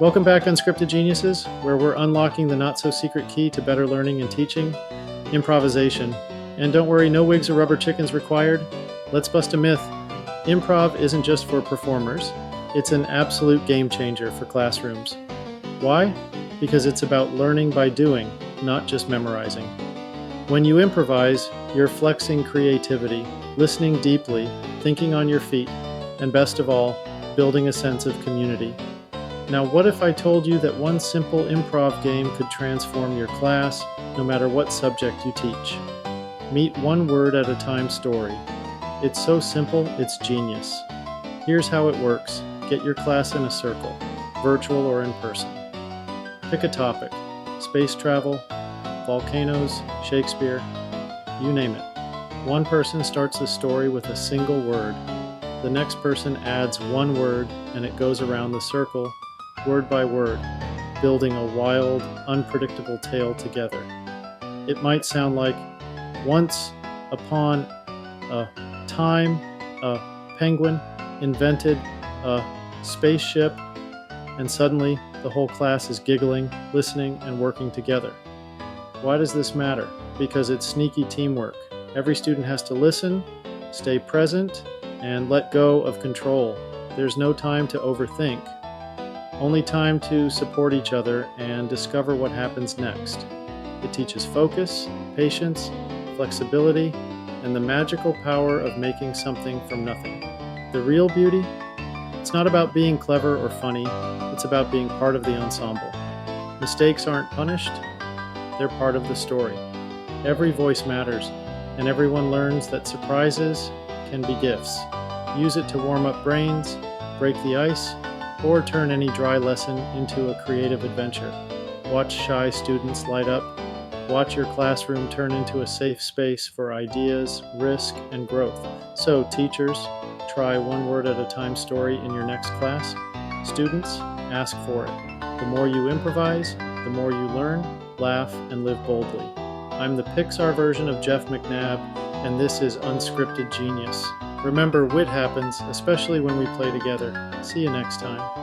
Welcome back, Unscripted Geniuses, where we're unlocking the not-so-secret key to better learning and teaching, improvisation. And don't worry, no wigs or rubber chickens required. Let's bust a myth. Improv isn't just for performers. It's an absolute game changer for classrooms. Why? Because it's about learning by doing, not just memorizing. When you improvise, you're flexing creativity, listening deeply, thinking on your feet, and best of all, building a sense of community. Now, what if I told you that one simple improv game could transform your class, no matter what subject you teach? Meet one word at a time story. It's so simple, it's genius. Here's how it works. Get your class in a circle, virtual or in person. Pick a topic: space travel, volcanoes, Shakespeare, you name it. One person starts the story with a single word. The next person adds one word, and it goes around the circle, word by word, building a wild, unpredictable tale together. It might sound like, once upon a time, a penguin invented a spaceship, and suddenly the whole class is giggling, listening, and working together. Why does this matter? Because it's sneaky teamwork. Every student has to listen, stay present, and let go of control. There's no time to overthink. Only time to support each other and discover what happens next. It teaches focus, patience, flexibility, and the magical power of making something from nothing. The real beauty? It's not about being clever or funny, it's about being part of the ensemble. Mistakes aren't punished, they're part of the story. Every voice matters, and everyone learns that surprises can be gifts. Use it to warm up brains, break the ice, or turn any dry lesson into a creative adventure. Watch shy students light up. Watch your classroom turn into a safe space for ideas, risk, and growth. So, teachers, try one word at a time story in your next class. Students, ask for it. The more you improvise, the more you learn, laugh, and live boldly. I'm the Pixar version of Jeff McNabb, and this is Unscripted Genius. Remember, wit happens, especially when we play together. See you next time.